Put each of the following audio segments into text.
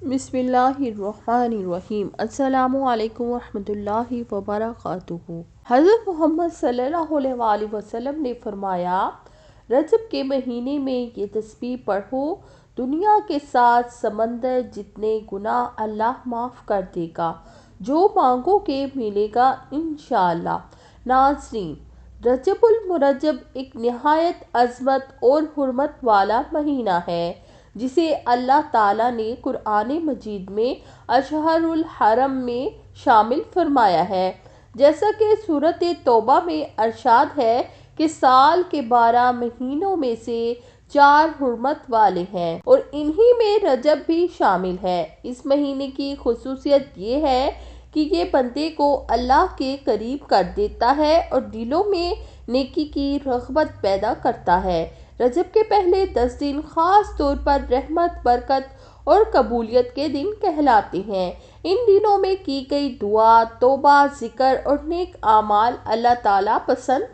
بسم اللہ الرحمن الرحیم۔ السلام علیکم ورحمۃ اللہ وبرکاتہ۔ حضرت محمد صلی اللہ علیہ وآلہ وسلم نے فرمایا، رجب کے مہینے میں یہ تسبیح پڑھو، دنیا کے 7 سمندر جتنے گناہ اللہ معاف کر دے گا، جو مانگو گے ملے گا انشاءاللہ۔ ناظرین، رجب المرجب ایک نہایت عظمت اور حرمت والا مہینہ ہے، جسے اللہ تعالیٰ نے قرآن مجید میں اشہر الحرم میں شامل فرمایا ہے۔ جیسا کہ سورۃ توبہ میں ارشاد ہے کہ سال کے 12 مہینوں میں سے 4 حرمت والے ہیں اور انہی میں رجب بھی شامل ہے۔ اس مہینے کی خصوصیت یہ ہے کہ یہ بندے کو اللہ کے قریب کر دیتا ہے اور دلوں میں نیکی کی رغبت پیدا کرتا ہے۔ رجب کے پہلے 10 دن خاص طور پر رحمت، برکت اور قبولیت کے دن کہلاتے ہیں۔ ان دنوں میں کی گئی دعا، توبہ، ذکر اور نیک اعمال اللہ تعالیٰ پسند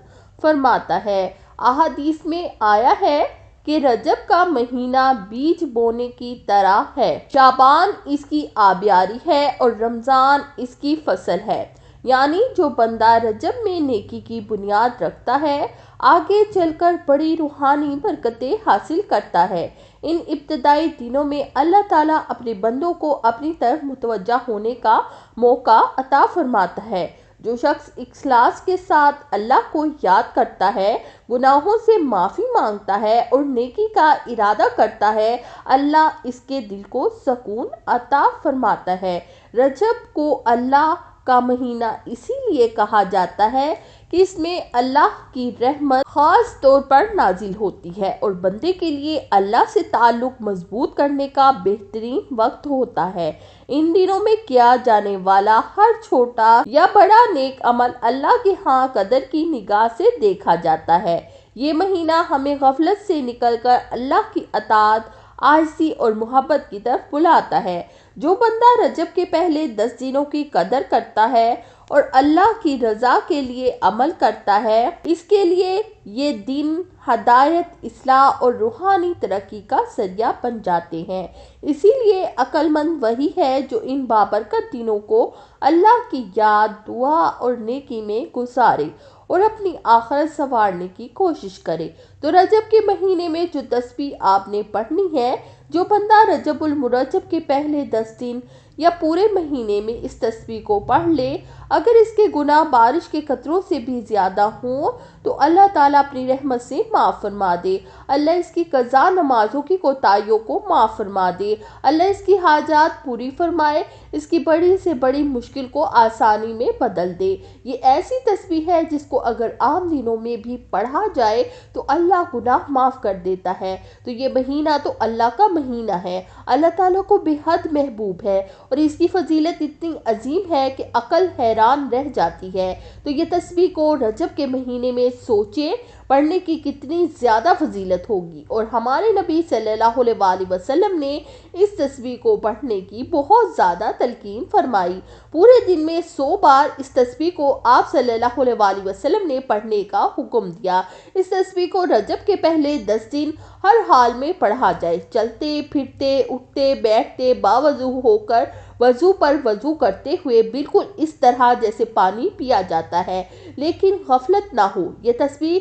فرماتا ہے۔ احادیث میں آیا ہے کہ رجب کا مہینہ بیج بونے کی طرح ہے، شعبان اس کی آبیاری ہے اور رمضان اس کی فصل ہے، یعنی جو بندہ رجب میں نیکی کی بنیاد رکھتا ہے، آگے چل کر بڑی روحانی برکتیں حاصل کرتا ہے۔ ان ابتدائی دنوں میں اللہ تعالیٰ اپنے بندوں کو اپنی طرف متوجہ ہونے کا موقع عطا فرماتا ہے۔ جو شخص اخلاص کے ساتھ اللہ کو یاد کرتا ہے، گناہوں سے معافی مانگتا ہے اور نیکی کا ارادہ کرتا ہے، اللہ اس کے دل کو سکون عطا فرماتا ہے۔ رجب کو اللہ کا مہینہ اسی لیے کہا جاتا ہے کہ اس میں اللہ کی رحمت خاص طور پر نازل ہوتی ہے اور بندے کے لیے اللہ سے تعلق مضبوط کرنے کا بہترین وقت ہوتا ہے۔ ان دنوں میں کیا جانے والا ہر چھوٹا یا بڑا نیک عمل اللہ کے ہاں قدر کی نگاہ سے دیکھا جاتا ہے۔ یہ مہینہ ہمیں غفلت سے نکل کر اللہ کی اطاعت، عاجزی اور محبت کی طرف بلاتا ہے۔ جو بندہ رجب کے پہلے 10 دنوں کی قدر کرتا ہے اور اللہ کی رضا کے لیے عمل کرتا ہے، اس کے لیے یہ دن ہدایت، اصلاح اور روحانی ترقی کا ذریعہ بن جاتے ہیں۔ اسی لیے عقل مند وہی ہے جو ان بابرکت دنوں کو اللہ کی یاد، دعا اور نیکی میں گزارے اور اپنی آخرت سنوارنے کی کوشش کرے۔ تو رجب کے مہینے میں جو تسبیح آپ نے پڑھنی ہے، جو بندہ رجب المرجب کے پہلے 10 دن یا پورے مہینے میں اس تسبیح کو پڑھ لے، اگر اس کے گناہ بارش کے قطروں سے بھی زیادہ ہوں تو اللہ تعالیٰ اپنی رحمت سے معاف فرما دے۔ اللہ اس کی قضا نمازوں کی کوتاہیوں کو معاف فرما دے۔ اللہ اس کی حاجات پوری فرمائے، اس کی بڑی سے بڑی مشکل کو آسانی میں بدل دے۔ یہ ایسی تسبیح ہے جس کو اگر عام دنوں میں بھی پڑھا جائے تو اللہ گناہ معاف کر دیتا ہے۔ تو یہ مہینہ تو اللہ کا مہینہ ہے، اللہ تعالیٰ کو بے حد محبوب ہے اور اس کی فضیلت اتنی عظیم ہے کہ عقل حیران رہ جاتی ہے۔ تو یہ تسبیح کو رجب کے مہینے میں سوچیں، پڑھنے کی کتنی زیادہ فضیلت ہوگی، اور ہمارے نبی صلی اللہ علیہ وآلہ وسلم نے اس تسبیح کو پڑھنے کی بہت زیادہ تلقین فرمائی۔ پورے دن میں 100 بار اس تسبیح کو آپ صلی اللہ علیہ وآلہ وسلم نے پڑھنے کا حکم دیا۔ اس تسبیح کو رجب کے پہلے 10 دن ہر حال میں پڑھا جائے، چلتے پھرتے، اٹھتے بیٹھتے، باوضو ہو کر، وضو پر وضو کرتے ہوئے، بالکل اس طرح جیسے پانی پیا جاتا ہے، لیکن غفلت نہ ہو۔ یہ تسبیح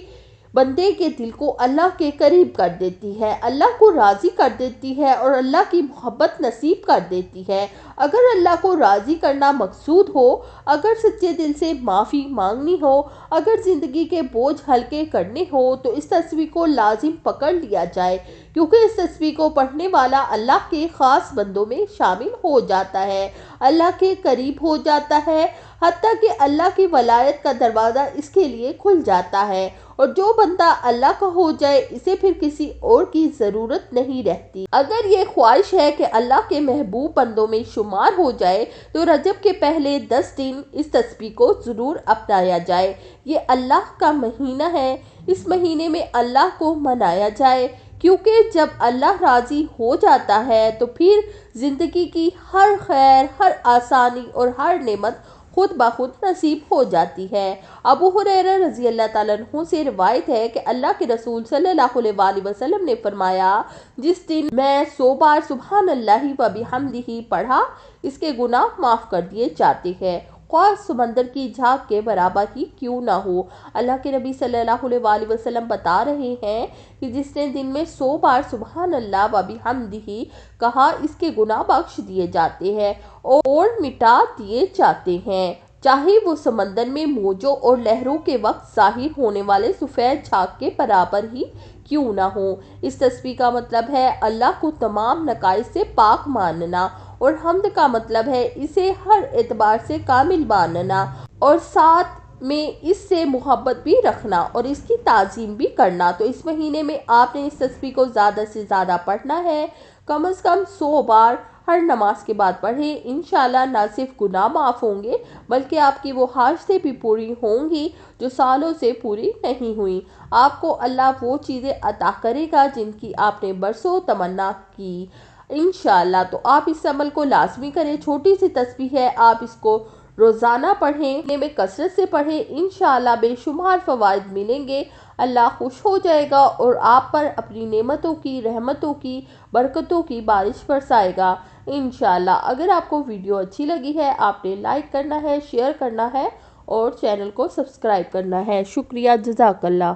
بندے کے دل کو اللہ کے قریب کر دیتی ہے، اللہ کو راضی کر دیتی ہے اور اللہ کی محبت نصیب کر دیتی ہے۔ اگر اللہ کو راضی کرنا مقصود ہو، اگر سچے دل سے معافی مانگنی ہو، اگر زندگی کے بوجھ ہلکے کرنے ہو تو اس تسبیح کو لازم پکڑ لیا جائے، کیونکہ اس تسبیح کو پڑھنے والا اللہ کے خاص بندوں میں شامل ہو جاتا ہے، اللہ کے قریب ہو جاتا ہے، حتیٰ کہ اللہ کی ولایت کا دروازہ اس کے لیے کھل جاتا ہے، اور جو بندہ اللہ کا ہو جائے اسے پھر کسی اور کی ضرورت نہیں رہتی۔ اگر یہ خواہش ہے کہ اللہ کے محبوب بندوں میں شمار ہو جائے تو رجب کے پہلے 10 دن اس تسبیح کو ضرور اپنایا جائے۔ یہ اللہ کا مہینہ ہے، اس مہینے میں اللہ کو منایا جائے، کیونکہ جب اللہ راضی ہو جاتا ہے تو پھر زندگی کی ہر خیر، ہر آسانی اور ہر نعمت خود بخود نصیب ہو جاتی ہے۔ ابو ہریرہ رضی اللہ تعالیٰ عنہ سے روایت ہے کہ اللہ کے رسول صلی اللہ علیہ وآلہ وسلم نے فرمایا، جس دن میں 100 بار سبحان اللہ و بحمدہ پڑھا، اس کے گناہ معاف کر دیے جاتے ہیں، خواہ سمندر کی جھاگ کے برابر ہی کیوں نہ ہو۔ اللہ کے نبی صلی اللہ علیہ وآلہ وسلم بتا رہے ہیں کہ جس نے دن میں 100 بار سبحان اللہ و بحمدہ کہا، اس کے گناہ بخش دیے جاتے ہیں اور مٹا دیے جاتے ہیں، چاہے وہ سمندر میں موجوں اور لہروں کے وقت ظاہر ہونے والے سفید جھاگ کے برابر ہی کیوں نہ ہو۔ اس تسبیح کا مطلب ہے اللہ کو تمام نقائص سے پاک ماننا، اور حمد کا مطلب ہے اسے ہر اعتبار سے کامل ماننا، اور ساتھ میں اس سے محبت بھی رکھنا اور اس کی تعظیم بھی کرنا۔ تو اس مہینے میں آپ نے اس تسبیح کو زیادہ سے زیادہ پڑھنا ہے، کم از کم 100 بار ہر نماز کے بعد پڑھیں۔ انشاءاللہ نہ صرف گناہ معاف ہوں گے بلکہ آپ کی وہ حاجتیں بھی پوری ہوں گی جو سالوں سے پوری نہیں ہوئیں۔ آپ کو اللہ وہ چیزیں عطا کرے گا جن کی آپ نے برسوں تمنا کی انشاءاللہ۔ تو آپ اس عمل کو لازمی کریں، چھوٹی سی تسبیح ہے، آپ اس کو روزانہ پڑھیں، میں کثرت سے پڑھیں، انشاءاللہ بے شمار فوائد ملیں گے۔ اللہ خوش ہو جائے گا اور آپ پر اپنی نعمتوں کی، رحمتوں کی، برکتوں کی بارش برسائے گا انشاءاللہ۔ اگر آپ کو ویڈیو اچھی لگی ہے، آپ نے لائک کرنا ہے، شیئر کرنا ہے اور چینل کو سبسکرائب کرنا ہے۔ شکریہ، جزاک اللہ۔